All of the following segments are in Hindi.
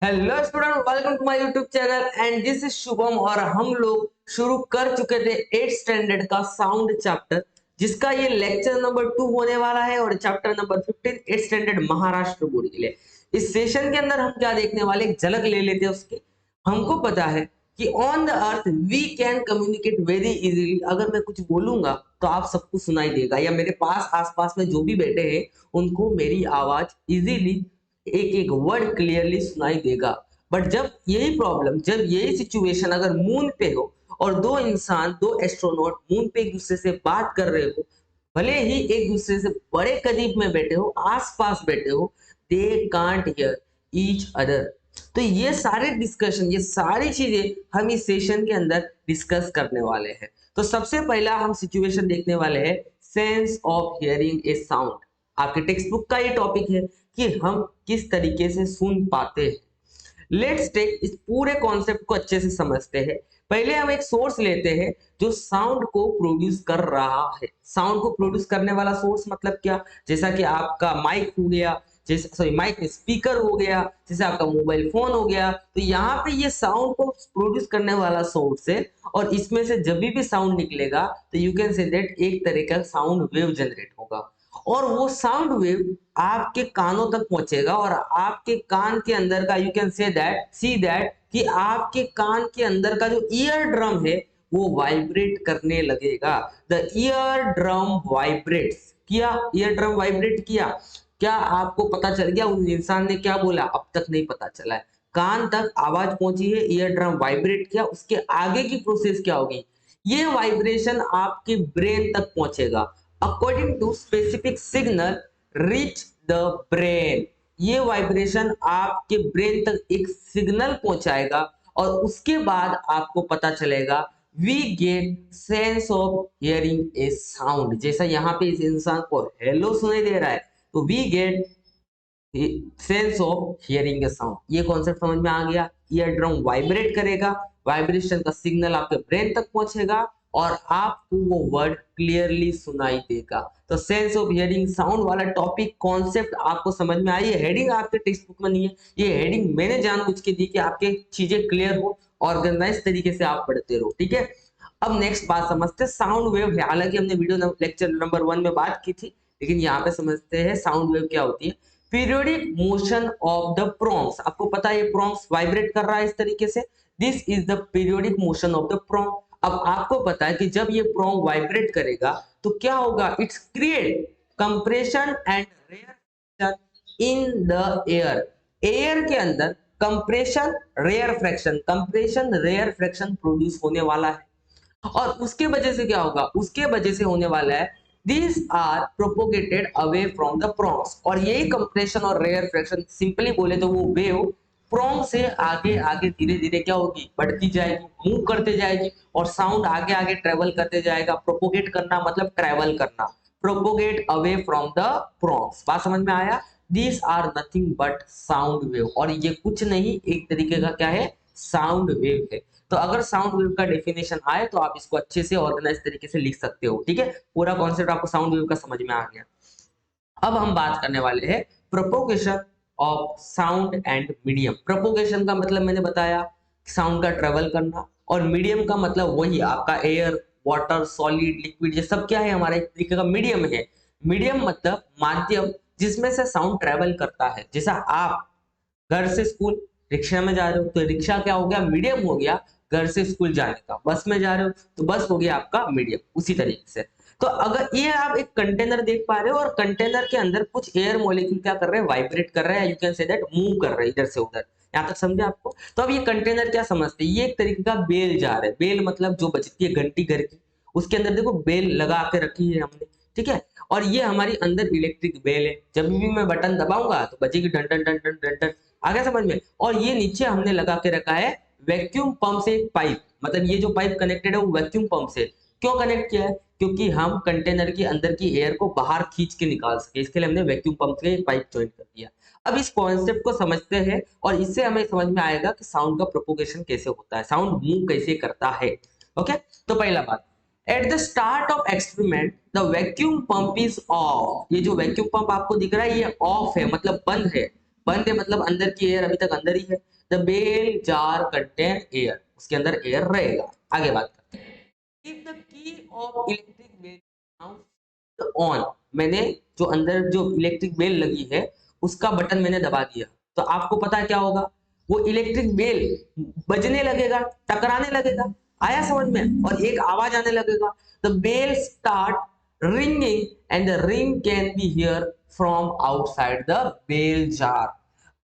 Hello student, welcome to my YouTube channel and this is Shubham. और हम लोग शुरू कर चुके थे 8th स्टैंडर्ड का साउंड चैप्टर, जिसका ये लेक्चर नंबर 2 होने वाला है और chapter number 15 8th standard Maharashtra board के लिए। इस सेशन के अंदर हम क्या देखने वाले, एक झलक ले लेते हैं उसकी। हमको पता है कि on the earth we can communicate very easily. अगर मैं कुछ बोलूंगा तो आप सबको सुनाई देगा, या मेरे पास आसपास में जो भी बैठे हैं उनको मेरी आवाज इजीली एक एक वर्ड क्लियरली सुनाई देगा। बट जब यही प्रॉब्लम, जब यही सिचुएशन अगर मून पे हो और दो इंसान, दो एस्ट्रोनॉट मून पे एक दूसरे से बात कर रहे हो, भले ही एक दूसरे से बड़े करीब में बैठे हो, आसपास बैठे हो, they can't hear each other. तो ये सारे डिस्कशन, ये सारी चीजें हम इस सेशन के अंदर डिस्कस करने वाले हैं। तो सबसे पहला हम सिचुएशन देखने वाले हैं, sense of hearing a sound. आपके टेक्स्ट बुक का ये टॉपिक है कि हम किस तरीके से सुन पाते हैं। लेट्स टेक, इस पूरे कॉन्सेप्ट को अच्छे से समझते हैं। पहले हम एक सोर्स लेते हैं जो साउंड को प्रोड्यूस कर रहा है। साउंड को प्रोड्यूस करने वाला सोर्स मतलब क्या, जैसा कि आपका माइक हो गया, जैसे सॉरी माइक में स्पीकर हो गया, जैसे आपका मोबाइल फोन हो गया। तो यहाँ पे ये साउंड को प्रोड्यूस करने वाला सोर्स है, और इसमें से जब भी साउंड निकलेगा तो यू कैन से दैट एक तरह का साउंड वेव जनरेट होगा। और वो साउंड वेव आपके कानों तक पहुंचेगा, और आपके कान के अंदर का, you can say that see that, कि आपके कान के अंदर का जो ईयर ड्रम है वो वाइब्रेट करने लगेगा। द ईयर ड्रम वाइब्रेट्स किया, ईयर ड्रम वाइब्रेट किया। क्या आपको पता चल गया उस इंसान ने क्या बोला? अब तक नहीं पता चला है। कान तक आवाज पहुंची है, ईयर ड्रम वाइब्रेट किया, उसके आगे की प्रोसेस क्या होगी? ये वाइब्रेशन आपके ब्रेन तक पहुंचेगा। According to specific signal reach the brain. ये वाइब्रेशन आपके ब्रेन तक एक सिग्नल पहुंचाएगा, और उसके बाद आपको पता चलेगा we get sense of hearing a sound. जैसा यहाँ पे इस इंसान को हेलो सुनाई दे रहा है, तो we get sense of hearing a sound. ये कॉन्सेप्ट समझ में आ गया। ईयर ड्रम वाइब्रेट करेगा, वाइब्रेशन का सिग्नल आपके ब्रेन तक पहुंचेगा, और आपको वो वर्ड क्लियरली सुनाई देगा। तो सेंस ऑफ हियरिंग साउंड वाला टॉपिक कॉन्सेप्ट आपको समझ में आई है। हेडिंग आपके टेक्स्ट बुक में नहीं है, ये हेडिंग मैंने जानबूझ के दी कि आपके चीजें क्लियर हो, ऑर्गेनाइज तरीके से आप पढ़ते रहो, ठीक है। अब नेक्स्ट बात समझते हैं, साउंड वेव है। हालांकि हमने वीडियो लेक्चर नंबर 1 में बात की थी, लेकिन यहाँ पे समझते हैं साउंड वेव क्या होती है। Periodic motion of the prongs. आपको पता है ये प्रोंग्स वाइब्रेट कर रहा है इस तरीके से, this is the periodic motion of the prong. अब आपको पता है कि जब ये प्रोंग वाइब्रेट करेगा तो क्या होगा? It's create compression and rare in the air. Air के अंदर compression rarefaction, compression rarefaction produce होने वाला है। और उसके वजह से क्या होगा? उसके वजह से होने वाला है these are propagated away from the prongs। और यही कंप्रेशन और रेयर फ्रैक्शन, सिंपली बोले तो वो वेव प्रोंग से आगे आगे धीरे धीरे क्या होगी? बढ़ती जाएगी, मूव करते जाएगी, और साउंड आगे आगे ट्रेवल करते जाएगा। प्रोपोगेट करना मतलब ट्रेवल करना, propagate away from the prongs. बात समझ में आया? These are nothing but sound wave, और ये कुछ नहीं, एक तरीके का क्या है? साउंड वेव है। तो अगर साउंड वेव का डेफिनेशन आए तो आप इसको अच्छे से ऑर्गेनाइज तरीके से लिख सकते हो, ठीक है। पूरा कॉन्सेप्ट आपको साउंड वेव का समझ में आ गया। अब हम बात करने वाले हैं propagation of sound and medium. Propagation का मतलब मैंने बताया, साउंड का ट्रेवल करना, और मीडियम का मतलब वही आपका एयर, वाटर, सॉलिड, लिक्विड, ये सब क्या है? हमारा एक तरीके का मीडियम है। मीडियम मतलब माध्यम जिसमें से साउंड ट्रेवल करता है। जैसा आप घर से स्कूल रिक्शा में जा रहे हो तो रिक्शा क्या हो गया? मीडियम हो गया घर से स्कूल जाने का। बस में जा रहे हो तो बस हो गया आपका मीडियम। उसी तरीके से तो अगर ये आप एक कंटेनर देख पा रहे हो, और कंटेनर के अंदर कुछ एयर मॉलिक्यूल क्या कर रहे हैं? वाइब्रेट कर रहे हैं, you can say that move कर रहे हैं इधर से उधर। यहाँ तक समझे आपको? तो अब ये कंटेनर क्या समझते हैं? ये एक तरीके का बेल जा रहा है। बेल मतलब जो बजती है घंटी घर की, उसके अंदर देखो बेल लगा के रखी है हमने, ठीक है। और ये हमारी अंदर इलेक्ट्रिक बेल है, जब भी मैं बटन दबाऊंगा तो बजेगी डन डन डन डन डन डन। आ गया समझ में? और ये नीचे हमने लगा के रखा है वैक्यूम पंप से एक पाइप, मतलब ये जो पाइप कनेक्टेड है वो वैक्यूम पंप से। क्यों कनेक्ट किया है? क्योंकि हम कंटेनर के अंदर की एयर को बाहर खींच के निकाल सके, इसके लिए हमने वैक्यूम पंप से एक पाइप ज्वाइन कर दिया। अब इस कॉन्सेप्ट को समझते हैं, और इससे हमें समझ में आएगा कि साउंड का प्रोपोगेशन कैसे होता है, साउंड मूव कैसे करता है। ओके, तो पहला बात, at the start of experiment the vacuum pump is of. ये जो वैक्यूम पंप आपको दिख रहा है ये ऑफ है, मतलब बंद है। बंद है मतलब अंदर की एयर अभी तक अंदर ही है। The bell jar contain air, उसके अंदर एयर रहेगा। आगे बात करते हैं। If the key of electric bell now on, मैंने जो अंदर जो इलेक्ट्रिक बेल लगी है उसका बटन मैंने दबा दिया, तो आपको पता है क्या होगा, वो इलेक्ट्रिक बेल बजने लगेगा, टकराने लगेगा। आया समझ में? और एक आवाज आने लगेगा, the bell start ringing and the ring can be heard from outside the bell jar।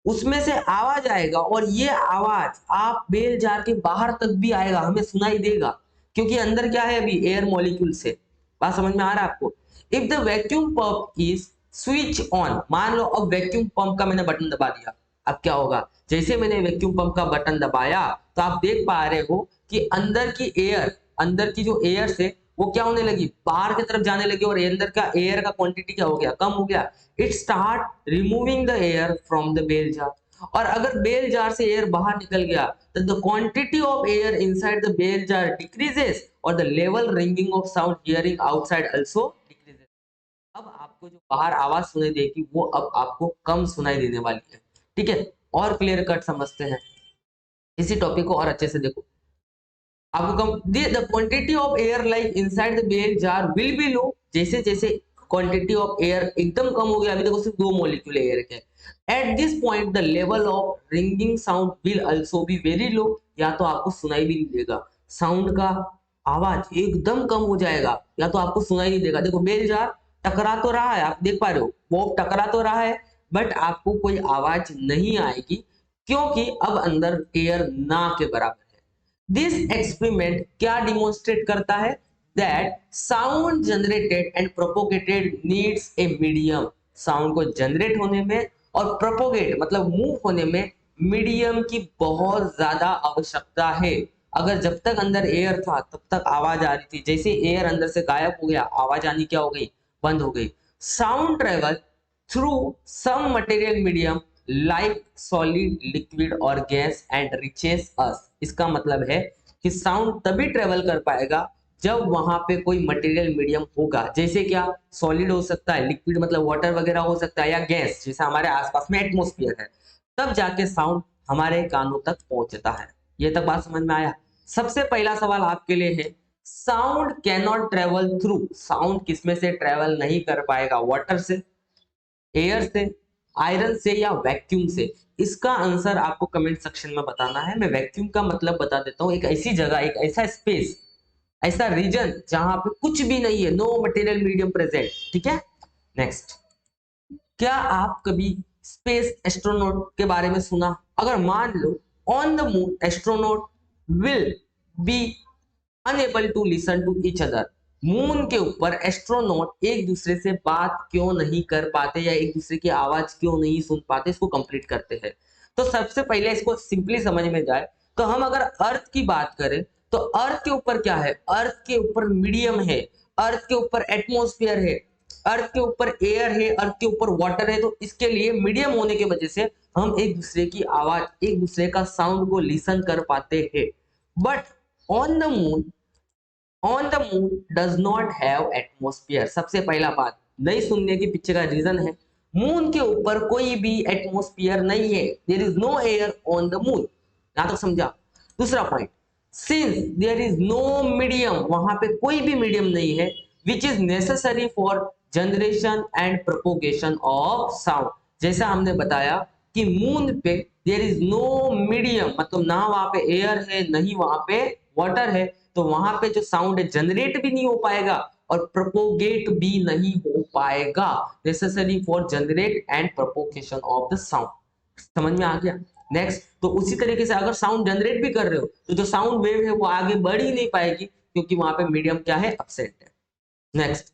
उसमें से आवाज आएगा और ये आवाज आप बेल जार के बाहर तक भी आएगा, हमें सुनाई देगा, क्योंकि अंदर क्या है अभी एयर मॉलिक्यूल से। बात समझ में आ रहा है आपको? If the vacuum pump is switch on, मान लो अब वैक्यूम पंप का मैंने बटन दबा दिया, अब क्या होगा, जैसे मैंने वैक्यूम पंप का बटन दबाया तो आप देख पा रहे हो कि अंदर की एयर, अंदर की जो एयर से वो क्या होने लगी, बाहर की तरफ जाने लगी, और अंदर का एयर का क्वांटिटी क्या हो गया, कम हो गया। It start removing the air from the bell jar, और अगर बेल जार से एयर बाहर निकल गया तो the quantity of air inside the bell jar decreases और the level ringing of sound hearing outside also decreases. अब आपको जो बाहर आवाज सुनाई देगी वो अब आपको कम सुनाई देने वाली है। ठीक है, और क्लियर कट समझते हैं इसी टॉपिक को और अच्छे से देखो। आपको कम the quantity of air like inside the bell jar will be low, जैसे जैसे क्वांटिटी ऑफ एयर एकदम कम हो गया, अभी देखो सिर्फ 2 मॉलिक्यूल एयर के। At this point the level of ringing sound will also be very low, या तो आपको सुनाई भी नहीं देगा, साउंड का आवाज एकदम कम हो जाएगा, या तो आपको सुनाई नहीं देगा। देखो बेल जार टकरा तो रहा है, आप देख पा रहे हो वो टकरा तो रहा है, बट आपको कोई आवाज नहीं आएगी, क्योंकि अब अंदर एयर ना के बराबर। दिस एक्सपेरिमेंट क्या डिमोन्स्ट्रेट करता है, that sound generated and propagated needs a medium, sound को जनरेट होने में और प्रोपोगेट मतलब मूव होने में मीडियम की बहुत ज्यादा आवश्यकता है। अगर जब तक अंदर एयर था तब तक आवाज आ रही थी, जैसे एयर अंदर से गायब हो गया आवाज आनी क्या हो गई, बंद हो गई। Sound travel through some material medium like solid liquid और गैस एंड रिचेस अस, इसका मतलब है कि साउंड तभी ट्रेवल कर पाएगा जब वहां पे कोई मटेरियल मीडियम होगा, जैसे क्या सॉलिड हो सकता है, लिक्विड मतलब वाटर वगैरह हो सकता है, या गैस जैसा हमारे आसपास में एटमॉस्फेयर है, तब जाके साउंड हमारे कानों तक पहुंचता है। ये तक बात समझ में आया? सबसे पहला सवाल आपके लिए है, sound can not travel through, sound किसमें से ट्रेवल नहीं कर पाएगा, वाटर से, एयर से, आयरन से, या वैक्यूम से? इसका आंसर आपको कमेंट सेक्शन में बताना है। मैं वैक्यूम का मतलब बता देता हूँ, एक ऐसी जगह, एक ऐसा स्पेस, ऐसा रीजन जहां पे कुछ भी नहीं है, नो मटेरियल मीडियम प्रेजेंट। ठीक है, नेक्स्ट, क्या आप कभी स्पेस एस्ट्रोनॉट के बारे में सुना? अगर मान लो on the moon astronaut will be unable to listen to each other, moon के ऊपर एस्ट्रोनॉट एक दूसरे से बात क्यों नहीं कर पाते या एक दूसरे की आवाज क्यों नहीं सुन पाते, इसको कंप्लीट करते हैं। तो सबसे पहले इसको सिंपली समझ में जाए तो हम अगर अर्थ की बात करें तो अर्थ के ऊपर क्या है, अर्थ के ऊपर मीडियम है, अर्थ के ऊपर एटमॉस्फेयर है, अर्थ के ऊपर एयर है, अर्थ के ऊपर वाटर है, तो इसके लिए मीडियम होने की वजह से हम एक दूसरे की आवाज, एक दूसरे का साउंड को लिसन कर पाते हैं। But on the moon, on the moon does not have atmosphere, सबसे पहला बात नहीं सुनने के पीछे का रीजन है, मून के ऊपर कोई भी एटमॉस्फेयर नहीं है, there is no air on the moon. यहां तक समझा? दूसरा point, since there is no medium, वहां पे कोई भी मीडियम नहीं है, which is necessary for generation and propagation of sound. जैसा हमने बताया कि मून पे देयर इज नो मीडियम, मतलब ना वहां पे एयर है नहीं वहां पे वाटर है, तो वहां पे जो साउंड है जनरेट भी नहीं हो पाएगा और प्रोपोगेट भी नहीं हो पाएगा, necessary for generate and propagation of the sound. समझ में आ गया? नेक्स्ट, तो उसी तरीके से अगर साउंड जनरेट भी कर रहे हो तो जो साउंड वेव है वो आगे बढ़ ही नहीं पाएगी, क्योंकि वहां पे मीडियम क्या है, अपसेंट है। नेक्स्ट,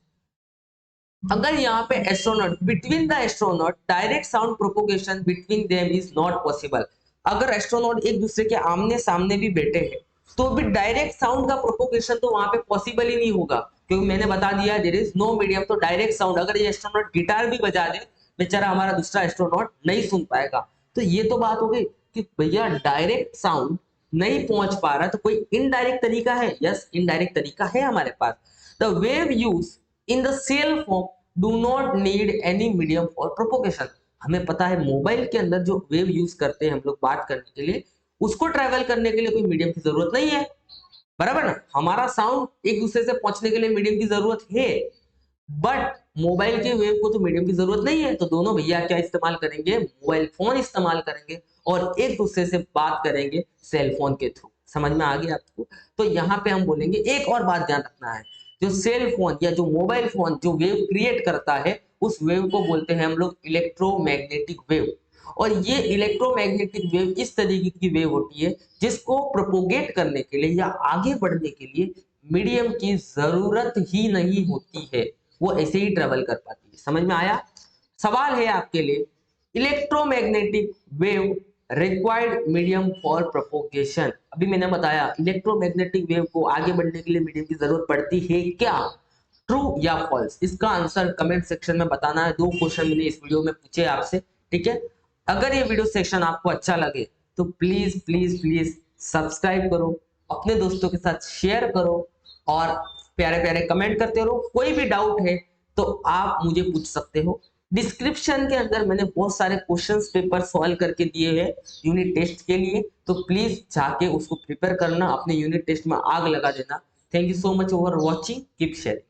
अगर यहाँ पे astronaut, between the astronaut direct sound propagation between them is not possible, अगर एस्ट्रोनॉट एक दूसरे के आमने सामने भी बैठे हैं तो भी डायरेक्ट साउंड का प्रोपोगेशन तो वहां पे पॉसिबल ही नहीं होगा, क्योंकि मैंने बता दिया देयर इज नो मीडियम। तो डायरेक्ट साउंड, अगर ये एस्ट्रोनॉट गिटार भी बजा दे बेचारा हमारा दूसरा एस्ट्रोनॉट नहीं सुन पाएगा। तो ये तो बात हो गई कि भैया डायरेक्ट साउंड नहीं पहुंच पा रहा, तो कोई इनडायरेक्ट तरीका है? यस, इनडायरेक्ट तरीका है हमारे पास। The wave use in the cell form do not need any medium for propagation, हमें पता है मोबाइल के अंदर जो वेव यूज करते हैं हम लोग बात करने के लिए, उसको ट्रेवल करने के लिए कोई मीडियम की जरूरत नहीं है, बराबर ना। हमारा साउंड एक दूसरे से पहुंचने के लिए मीडियम की जरूरत है, बट मोबाइल के वेव को तो मीडियम की जरूरत नहीं है। तो दोनों भैया क्या इस्तेमाल करेंगे, मोबाइल फोन इस्तेमाल करेंगे और एक दूसरे से बात करेंगे सेल फोन के थ्रू। समझ में आ गया आपको? तो यहाँ पे हम बोलेंगे एक और बात ध्यान रखना है, जो सेल फोन या जो मोबाइल फोन जो वेव क्रिएट करता है, उस वेव को बोलते हैं हम लोग इलेक्ट्रोमैग्नेटिक वेव। और ये इलेक्ट्रोमैग्नेटिक वेव इस तरीके की वेव होती है जिसको प्रोपोगेट करने के लिए या आगे बढ़ने के लिए मीडियम की जरूरत ही नहीं होती है, वो ऐसे ही ट्रेवल कर पाती है। समझ में आया? सवाल है आपके लिए, electromagnetic wave required medium for propagation. अभी मैंने बताया इलेक्ट्रोमैग्नेटिक वेव को आगे बढ़ने के लिए मीडियम की जरूरत पड़ती है क्या? ट्रू या फॉल्स? इसका आंसर कमेंट सेक्शन में बताना है। 2 क्वेश्चन मैंने इस वीडियो में पूछे आपसे, ठीक है। अगर ये वीडियो सेक्शन आपको अच्छा लगे तो प्लीज प्लीज प्लीज सब्सक्राइब करो, अपने दोस्तों के साथ शेयर करो और प्यारे प्यारे कमेंट करते रहो। कोई भी डाउट है तो आप मुझे पूछ सकते हो। डिस्क्रिप्शन के अंदर मैंने बहुत सारे क्वेश्चंस पेपर सॉल्व करके दिए हैं यूनिट टेस्ट के लिए, तो प्लीज जाके उसको प्रिपेयर करना, अपने यूनिट टेस्ट में आग लगा देना। Thank you so much for watching, keep sharing.